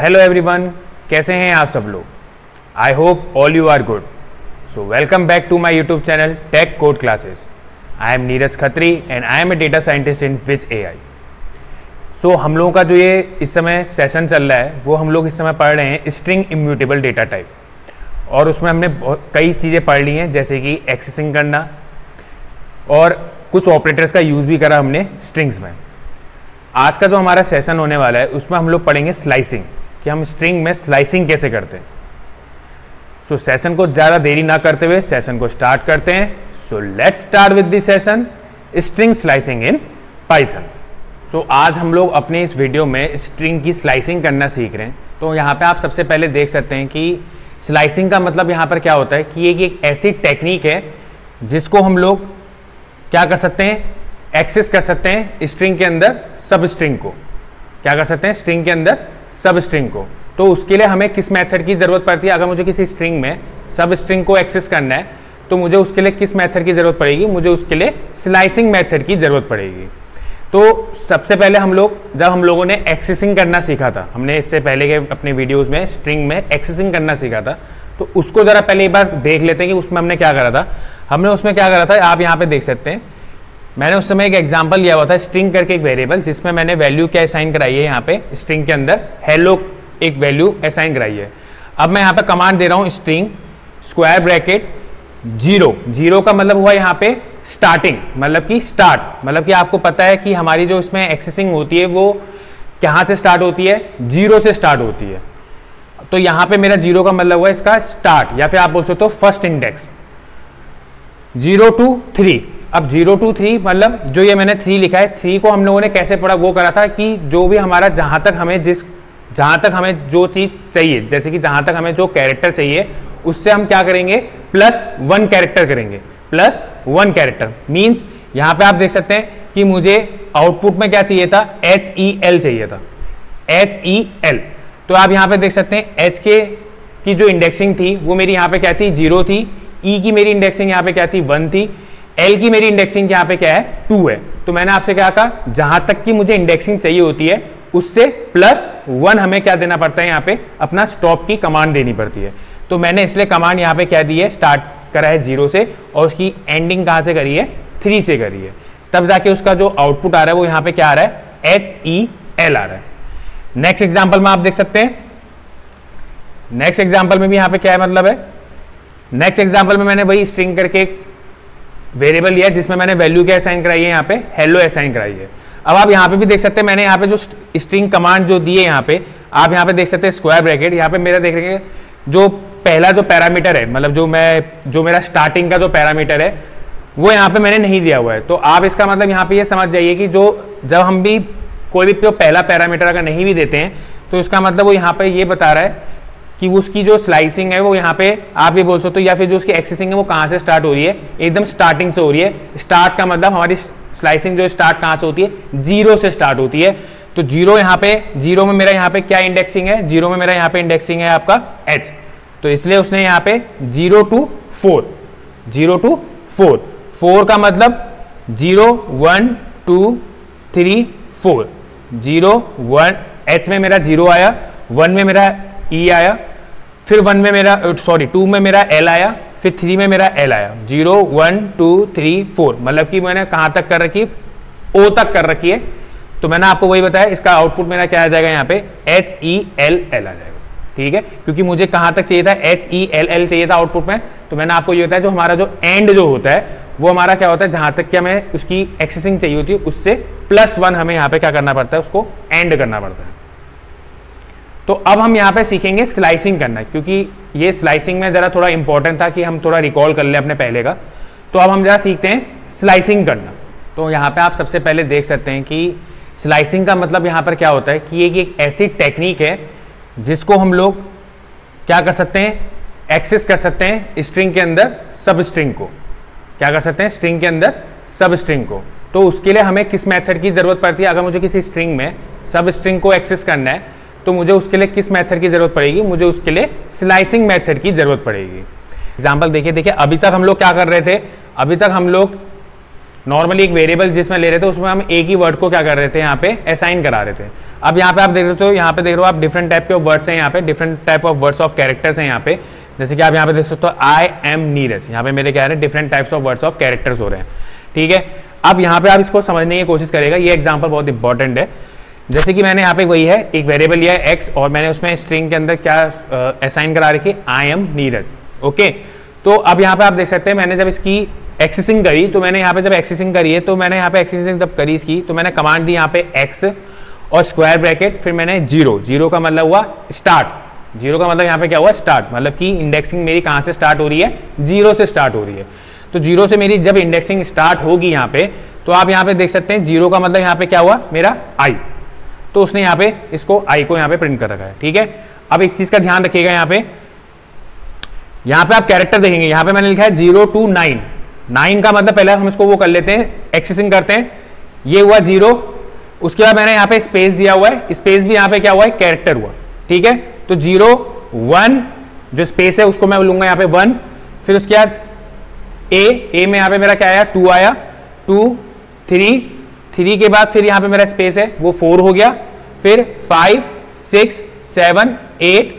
Hello everyone, कैसे हैं आप सब लोग। I hope all you are good. So welcome back to my YouTube channel tech code classes. I am Neeraj Khatri and I am a data scientist in which AI। सो हम लोगों का जो ये इस समय सेशन चल रहा है वो हम लोग इस समय पढ़ रहे हैं स्ट्रिंग इम्यूटेबल डेटा टाइप, और उसमें हमने कई चीज़ें पढ़ ली हैं जैसे कि एक्सेसिंग करना और कुछ ऑपरेटर्स का यूज़ भी करा हमने स्ट्रिंग्स में। आज का जो हमारा सेशन होने वाला है उसमें हम लोग पढ़ेंगे स्लाइसिंग, कि हम स्ट्रिंग में स्लाइसिंग कैसे करते हैं। सो सेशन को ज़्यादा देरी ना करते हुए सेशन को स्टार्ट करते हैं। So let's start with the session string slicing in Python. So आज हम लोग अपने इस वीडियो में स्ट्रिंग की स्लाइसिंग करना सीख रहे हैं। तो यहाँ पे आप सबसे पहले देख सकते हैं कि स्लाइसिंग का मतलब यहाँ पर क्या होता है कि ये एक ऐसी टेक्निक है जिसको हम लोग क्या कर सकते हैं, एक्सेस कर सकते हैं स्ट्रिंग के अंदर सब स्ट्रिंग को। क्या कर सकते हैं, स्ट्रिंग के अंदर सब स्ट्रिंग को। तो उसके लिए हमें किस मेथड की ज़रूरत पड़ती है, अगर मुझे किसी स्ट्रिंग में सब स्ट्रिंग को एक्सेस करना है तो मुझे उसके लिए किस मेथड की ज़रूरत पड़ेगी, मुझे उसके लिए स्लाइसिंग मेथड की ज़रूरत पड़ेगी। तो सबसे पहले जब हम लोगों ने एक्सेसिंग करना सीखा था, हमने इससे पहले के अपने वीडियोज़ में स्ट्रिंग में एक्सेसिंग करना सीखा था, तो उसको ज़रा पहले एक बार देख लेते हैं कि उसमें हमने क्या करा था। हमने उसमें क्या करा था, आप यहाँ पे देख सकते हैं। मैंने उस समय एक एग्जांपल लिया हुआ था स्ट्रिंग करके एक वेरिएबल, जिसमें मैंने वैल्यू क्या असाइन कराई है, यहाँ पे स्ट्रिंग के अंदर हेलो एक वैल्यू असाइन कराई है। अब मैं यहाँ पे कमांड दे रहा हूँ स्ट्रिंग स्क्वायर ब्रैकेट 0 का मतलब हुआ यहाँ पे स्टार्टिंग, मतलब कि स्टार्ट, मतलब कि आपको पता है कि हमारी जो इसमें एक्सेसिंग होती है वो कहाँ से स्टार्ट होती है, 0 से स्टार्ट होती है। तो यहाँ पे मेरा 0 का मतलब हुआ इसका स्टार्ट, या फिर आप बोल सकते हो फर्स्ट इंडेक्स 0 to 3। अब 0 to 3 मतलब जो ये मैंने 3 लिखा है, 3 को हम लोगों ने कैसे पढ़ा, वो करा था कि जो भी हमारा जहाँ तक हमें जो चीज़ चाहिए, जैसे कि जहाँ तक हमें जो कैरेक्टर चाहिए उससे हम क्या करेंगे, +1 कैरेक्टर करेंगे। +1 कैरेक्टर मीन्स यहाँ पे आप देख सकते हैं कि मुझे आउटपुट में क्या चाहिए था, HEL चाहिए था, HEL। तो आप यहाँ पे देख सकते हैं H की जो इंडेक्सिंग थी वो मेरी यहाँ पे क्या थी, 0 थी। E की मेरी इंडेक्सिंग यहाँ पे क्या थी, 1 थी। L की मेरी इंडेक्सिंग यहाँ पे क्या है, 2 है। तो मैंने आपसे क्या कहा, जहां तक की मुझे इंडेक्सिंग चाहिए होती है उससे +1 हमें क्या देना पड़ता है, यहाँ पे अपना स्टॉप की कमांड देनी पड़ती है। तो मैंने इसलिए कमांड यहाँ पे क्या दी है, स्टार्ट करा है 0 से और उसकी एंडिंग कहाँ से करी है, 3 से करी है। तब जाके उसका जो आउटपुट आ रहा है वो यहाँ पे क्या आ रहा है, HEL आ रहा है। नेक्स्ट एग्जाम्पल में आप देख सकते हैं, नेक्स्ट एग्जाम्पल में भी यहाँ पे क्या है मतलब है, नेक्स्ट एग्जाम्पल में मैंने वही स्ट्रिंग करके वेरिएबल लिया जिसमें मैंने वैल्यू क्या असाइन कराई है, यहाँ पे हेलो असाइन कराई है। अब आप यहाँ पे भी देख सकते हैं मैंने यहाँ पे जो स्ट्रिंग कमांड जो दी है, यहाँ पे आप यहाँ पे देख सकते हैं स्क्वायर ब्रैकेट। यहाँ पे मेरा देख रहे हैं जो पहला जो पैरामीटर है, मतलब जो मेरा स्टार्टिंग का जो पैरामीटर है वो यहाँ पे मैंने नहीं दिया हुआ है। तो आप इसका मतलब यहाँ पे ये समझ जाइए कि जब हम भी कोई भी जो पहला पैरामीटर अगर नहीं भी देते हैं तो इसका मतलब वो यहाँ पे ये बता रहा है कि उसकी जो स्लाइसिंग है वो यहाँ पे आप ये बोल सकते हो, या फिर जो उसकी एक्सेसिंग है वो कहाँ से स्टार्ट हो रही है, एकदम स्टार्टिंग से हो रही है। स्टार्ट का मतलब हमारी स्लाइसिंग जो स्टार्ट कहाँ से होती है, 0 से स्टार्ट होती है। तो 0 यहाँ पे 0 में मेरा यहाँ पे क्या इंडेक्सिंग है, 0 में मेरा यहाँ पे इंडेक्सिंग है आपका H। तो इसलिए उसने यहाँ पे 0 to 4 4 का मतलब 0 1 2 3 4 0 1 H में मेरा 0 आया, 1 में मेरा E आया, फिर 2 में मेरा L आया, फिर 3 में मेरा L आया। 0 1 2 3 4 मतलब कि मैंने कहाँ तक कर रखी है, O तक कर रखी है। तो मैंने आपको वही बताया, इसका आउटपुट मेरा क्या आ जाएगा, यहाँ पे HELL आ जाएगा। ठीक है, क्योंकि मुझे कहाँ तक चाहिए था, HELL चाहिए था आउटपुट में। तो मैंने आपको ये बताया जो हमारा जो एंड जो होता है वो हमारा क्या होता है, जहाँ तक कि हमें उसकी एक्सेसिंग चाहिए होती है उससे +1 हमें यहाँ पे क्या करना पड़ता है, उसको एंड करना पड़ता है। तो अब हम यहाँ पे सीखेंगे स्लाइसिंग करना, क्योंकि ये स्लाइसिंग में ज़रा थोड़ा इंपॉर्टेंट था कि हम थोड़ा रिकॉल कर लें अपने पहले का। तो अब हम ज़रा सीखते हैं स्लाइसिंग करना। तो यहाँ पे आप सबसे पहले देख सकते हैं कि स्लाइसिंग का मतलब यहाँ पर क्या होता है कि ये एक ऐसी टेक्निक है जिसको हम लोग क्या कर सकते हैं, एक्सेस कर सकते हैं स्ट्रिंग के अंदर सब स्ट्रिंग को। क्या कर सकते हैं, स्ट्रिंग के अंदर सब स्ट्रिंग को। तो उसके लिए हमें किस मेथड की ज़रूरत पड़ती है, अगर मुझे किसी स्ट्रिंग में सब स्ट्रिंग को एक्सेस करना है तो मुझे उसके लिए किस मेथड की जरूरत पड़ेगी, मुझे उसके लिए स्लाइसिंग मेथड की जरूरत पड़ेगी। एग्जांपल देखिए, अभी तक हम लोग क्या कर रहे थे, अभी तक हम लोग नॉर्मली एक वेरिएबल जिसमें ले रहे थे उसमें हम एक ही वर्ड को क्या कर रहे थे यहाँ पे असाइन करा रहे थे। अब यहाँ पे आप देख रहे हो, यहाँ पे देख रहे हो आप डिफरेंट टाइप के वर्ड्स हैं, यहाँ पे different type of words of characters हैं यहाँ पे। जैसे कि आप यहाँ पे देख सकते हो आई एम नीरज, यहाँ पे मेरे क्या है different types of words of characters हो रहे हैं, ठीक है। अब यहाँ पे आप इसको समझने की कोशिश करेगा, ये एग्जाम्पल बहुत इंपॉर्टेंट है। जैसे कि मैंने यहाँ पे वही है एक वेरिएबल लिया है एक्स और मैंने उसमें स्ट्रिंग के अंदर क्या असाइन करा रखी आई एम नीरज, ओके। तो अब यहाँ पे आप देख सकते हैं मैंने जब इसकी एक्सेसिंग करी, तो मैंने यहाँ पे जब एक्सेसिंग करी है तो मैंने यहाँ पे एक्सेसिंग जब करी इसकी तो मैंने कमांड दी यहाँ पे एक्स और स्क्वायर ब्रैकेट, फिर मैंने जीरो का मतलब हुआ स्टार्ट, जीरो का मतलब यहाँ पे क्या हुआ स्टार्ट, मतलब कि इंडेक्सिंग मेरी कहाँ से स्टार्ट हो रही है, जीरो से स्टार्ट हो रही है। तो जीरो से मेरी जब इंडेक्सिंग स्टार्ट होगी यहाँ पे, तो आप यहाँ पे देख सकते हैं जीरो का मतलब यहाँ पे क्या हुआ मेरा आई, तो उसने यहाँ पे इसको आई को यहाँ पे प्रिंट कर रखा है, ठीक है। अब एक चीज का ध्यान रखिएगा, यहाँ पे आप कैरेक्टर देखेंगे, यहाँ पे मैंने लिखा है 0 to 9, 9 का मतलब पहले हम इसको वो कर लेते हैं एक्सेसिंग करते हैं, ये हुआ 0, उसके बाद मैंने यहाँ पे स्पेस दिया हुआ है, स्पेस भी यहाँ पे क्या हुआ है कैरेक्टर हुआ, ठीक है। तो 0 1 जो स्पेस है उसको मैं लूंगा यहाँ पे 1, फिर उसके बाद ए में यहाँ पे मेरा क्या आया 2 आया, 2 3 के बाद फिर यहाँ पे मेरा स्पेस है वो 4 हो गया, फिर 5 6 7 8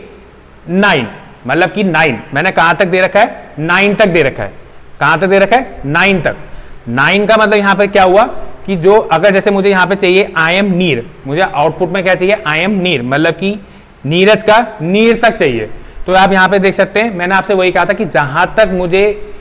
9, मतलब कि 9 मैंने कहां तक दे रखा है 9 तक दे रखा है, कहां तक दे रखा है 9 तक। 9 का मतलब यहां पर क्या हुआ कि जो अगर जैसे मुझे यहां पे चाहिए आई एम नीर, मुझे आउटपुट में क्या चाहिए आई एम नीर, मतलब कि नीरज का नीर तक चाहिए। तो आप यहां पे देख सकते हैं मैंने आपसे वही कहा था कि जहां तक मुझे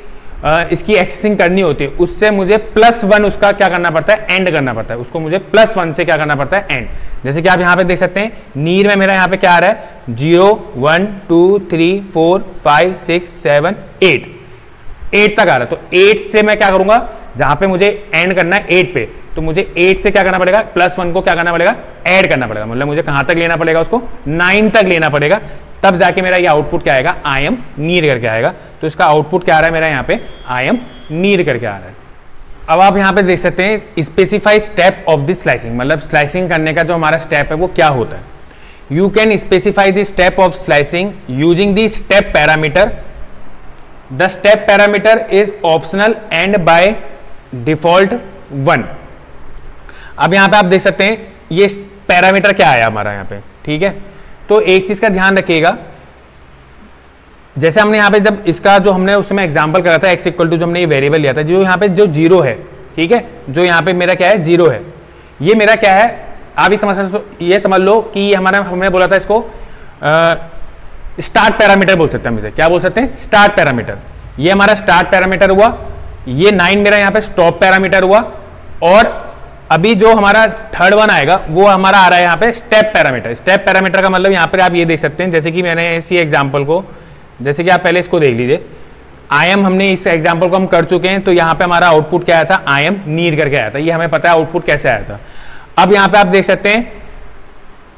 इसकी एक्सेसिंग करनी होती है उससे मुझे +1 उसका क्या करना पड़ता है एंड करना पड़ता है, उसको मुझे +1 से क्या करना पड़ता है एंड। जैसे कि आप यहाँ पे देख सकते हैं नीर में मेरा यहाँ पे क्या आ रहा है 0 1 2 3 4 5 6 7 8 तक आ रहा है। तो 8 से मैं क्या करूंगा जहां पे मुझे एंड करना है 8 पे, तो मुझे 8 से क्या करना पड़ेगा +1 को क्या करना पड़ेगा ऐड करना पड़ेगा, मतलब मुझे कहां तक लेना पड़ेगा उसको 9 तक लेना पड़ेगा, तब जाके मेरा ये आउटपुट क्या आएगा आई एम नीर करके आएगा। तो इसका आउटपुट क्या आ रहा है मेरा यहाँ पे आई एम नीर करके आ रहा है। अब आप यहाँ पे देख सकते हैं specify step of this slicing, मतलब स्लाइसिंग करने का जो हमारा स्टेप है वो क्या होता है। You can specify the step of slicing using the step parameter, the step parameter is optional and by default 1। अब यहाँ पे आप देख सकते हैं ये पैरामीटर क्या आया हमारा यहाँ पे, ठीक है। तो एक चीज का ध्यान रखिएगा, जैसे हमने यहाँ पे जब इसका जो हमने उसमें एग्जांपल करा था एक्स इक्वल टू जो हमने ये वेरिएबल लिया था, जो यहाँ पे जो 0 है, ठीक है, जो यहाँ पे मेरा क्या है 0 है, ये मेरा क्या है आप ये समझ लो कि ये हमारा हमने बोला था इसको स्टार्ट पैरामीटर बोल सकते हैं, इसे क्या बोल सकते हैं स्टार्ट पैरामीटर। ये हमारा स्टार्ट पैरामीटर हुआ, ये 9 मेरा यहाँ पे स्टॉप पैरामीटर हुआ, और अभी जो हमारा थर्ड वन आएगा वो हमारा आ रहा है यहाँ पे स्टेप पैरामीटर। स्टेप पैरामीटर का मतलब यहाँ पे आप ये देख सकते हैं, जैसे कि मैंने इसी एग्जांपल को, जैसे कि आप पहले इसको देख लीजिए, आई एम हमने इस एग्जांपल को हम कर चुके हैं, तो यहाँ पे हमारा आउटपुट क्या आया था आई एम नीर करके आया था, ये हमें पता है आउटपुट कैसे आया था। अब यहाँ पे आप देख सकते हैं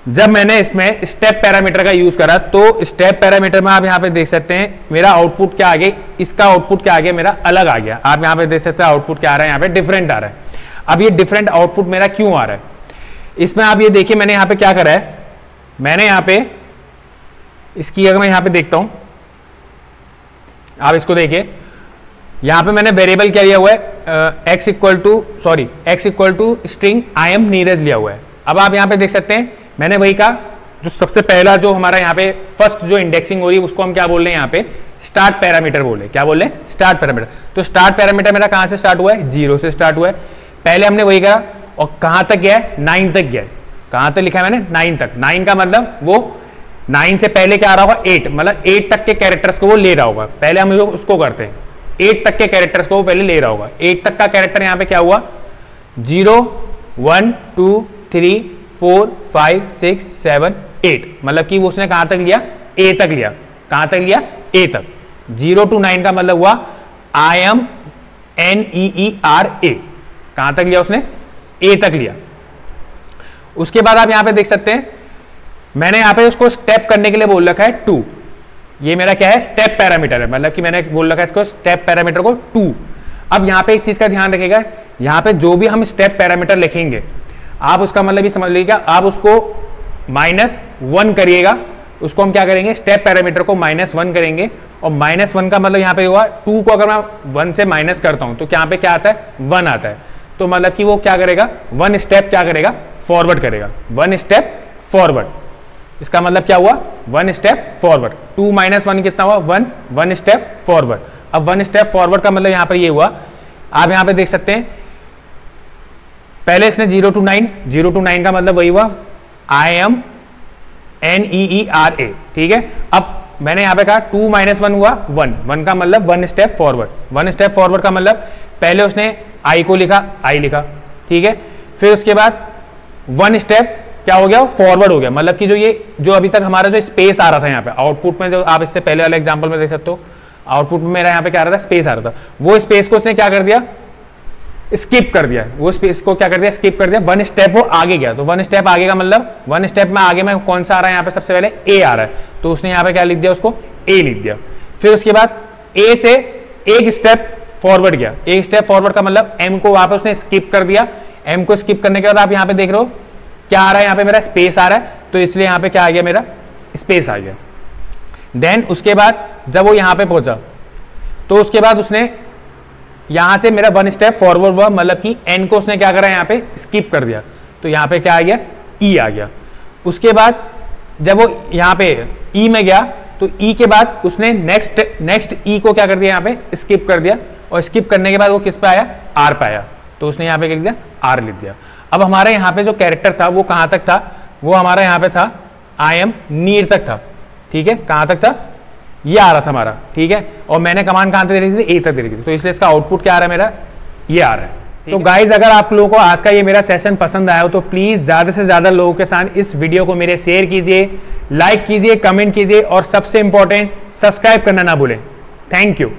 जब मैंने इसमें स्टेप पैरामीटर का यूज करा, तो स्टेप पैरामीटर में आप यहाँ पे देख सकते हैं मेरा आउटपुट क्या आ गया, इसका आउटपुट क्या आ गया मेरा अलग आ गया। आप यहाँ पे देख सकते हैं आउटपुट क्या आ रहा है यहाँ पे डिफरेंट आ रहा है। अब ये डिफरेंट आउटपुट मेरा क्यों आ रहा है, इसमें आप ये देखिए मैंने यहाँ पे क्या करा है, मैंने यहाँ पे इसकी अगर मैं यहाँ पे देखता हूं, आप इसको देखिए यहाँ पे मैंने वेरिएबल क्या लिया हुआ है x equal to string I am Neeraj लिया हुआ है। अब आप यहाँ पे देख सकते हैं मैंने वही कहा, जो सबसे पहला जो हमारा यहाँ पे फर्स्ट जो इंडेक्सिंग हो रही है उसको हम क्या बोल रहे हैं यहाँ पे स्टार्ट पैरामीटर बोल रहे हैं। क्या बोल रहे हैं स्टार्ट पैरामीटर। तो स्टार्ट पैरामीटर मेरा कहां से स्टार्ट हुआ है 0 से स्टार्ट हुआ है, पहले हमने वही कहा, और कहां तक गया है 9 तक गया है। कहां तक लिखा है मैंने 9 तक। 9 का मतलब वो 9 से पहले क्या आ रहा होगा 8, मतलब 8 तक के कैरेक्टर्स को वो ले रहा होगा। पहले हम उसको करते हैं 8 तक के कैरेक्टर्स को वो पहले ले रहा होगा। 8 तक का कैरेक्टर यहाँ पे क्या हुआ 0 1 2 3 4 5 6 7 8, मतलब कि वो उसने कहां तक लिया A तक लिया। कहां तक लिया A तक। 0 to 9 का मतलब हुआ आई एम NEERA, कहां तक लिया उसने A तक लिया। उसके बाद आप यहां पे देख सकते हैं मैंने यहां पे उसको स्टेप करने के लिए बोल रखा है 2। ये मेरा क्या है स्टेप पैरामीटर है, मतलब कि मैंने बोल रखा है इसको स्टेप पैरामीटर को 2। अब यहां पे एक चीज का ध्यान रखिएगा, यहां पे जो भी हम स्टेप पैरामीटर लिखेंगे आप उसका मतलब ये समझ लीजिएगा, आप उसको -1 करिएगा, उसको हम क्या करेंगे, स्टेप पैरामीटर को -1 करेंगे, और -1 का मतलब यहाँ पे हुआ 2 को अगर मैं 1 से माइनस करता हूँ तो यहाँ पे क्या आता है, 1 आता है। तो मतलब कि वो क्या करेगा, 1 स्टेप क्या करेगा, फॉरवर्ड करेगा, 1 स्टेप फॉरवर्ड। इसका मतलब क्या हुआ, 1 स्टेप फॉरवर्ड। 2 - 1 कितना हुआ, 1, 1 स्टेप फॉरवर्ड। अब 1 स्टेप फॉरवर्ड का मतलब यहाँ पर ये हुआ, आप यहाँ पे देख सकते हैं, पहले इसने 0 to 9 का मतलब वही हुआ IMNEERA, ठीक है। अब मैंने यहाँ पे कहा 2 - 1 हुआ 1 का मतलब 1 स्टेप फॉरवर्ड। 1 स्टेप फॉरवर्ड का मतलब पहले उसने I को लिखा, I लिखा, ठीक है, फिर उसके बाद 1 स्टेप क्या हो गया, फॉरवर्ड हो गया। मतलब कि जो अभी तक हमारा जो स्पेस आ रहा था यहाँ पे आउटपुट में, जो आप इससे पहले वाले एग्जांपल में देख सकते हो, आउटपुट में मेरा यहाँ पे क्या आ रहा था, स्पेस आ रहा था, वो स्पेस को उसने क्या कर दिया, स्किप कर दिया। वो स्पेस को क्या कर दिया, स्किप कर दिया, 1 स्टेप वो आगे गया। तो 1 स्टेप आगे का मतलब 1 स्टेप में आगे में कौन सा आ रहा है, यहाँ पे सबसे पहले A आ रहा है, तो उसने यहाँ पे क्या लिख दिया, उसको A लिख दिया। फिर उसके बाद A से एक स्टेप फॉरवर्ड गया। एक स्टेप फॉरवर्ड का मतलब M को वहां पे उसने स्किप कर दिया। M को स्किप करने के बाद आप यहाँ पे देख रहे हो क्या आ रहा है, यहाँ पे मेरा स्पेस आ रहा है, तो इसलिए यहाँ पे क्या आ गया, मेरा स्पेस आ गया। देन उसके बाद जब वो यहाँ पे पहुंचा तो उसके बाद उसने यहां से मेरा 1 स्टेप फॉरवर्ड हुआ, मतलब कि N को उसने क्या करा, यहाँ पे स्किप कर दिया, तो यहाँ पे क्या आ गया, E आ गया। उसके बाद जब वो यहाँ पे E में गया तो E के बाद उसने नेक्स्ट E को क्या कर दिया, यहाँ पे स्किप कर दिया, और स्किप करने के बाद वो किस पे आया, R पे आया, तो उसने यहाँ पे क्या लिख दिया, R लिख दिया। अब हमारे यहाँ पे जो कैरेक्टर था वो कहाँ तक था, वो हमारा यहाँ पे था I am near तक था, ठीक है, कहाँ तक था, ये आ रहा था हमारा, ठीक है, और मैंने कमांड कहाँ तक दे रखी थी, A तक दे रखी थी, तो इसलिए इसका आउटपुट क्या आ रहा है, मेरा ये आ रहा है। तो गाइज अगर आप लोगों को आज का ये मेरा सेशन पसंद आया हो तो प्लीज ज्यादा से ज्यादा लोगों के साथ इस वीडियो को मेरे शेयर कीजिए, लाइक कीजिए, कमेंट कीजिए, और सबसे इंपॉर्टेंट सब्सक्राइब करना ना भूलें। Thank you.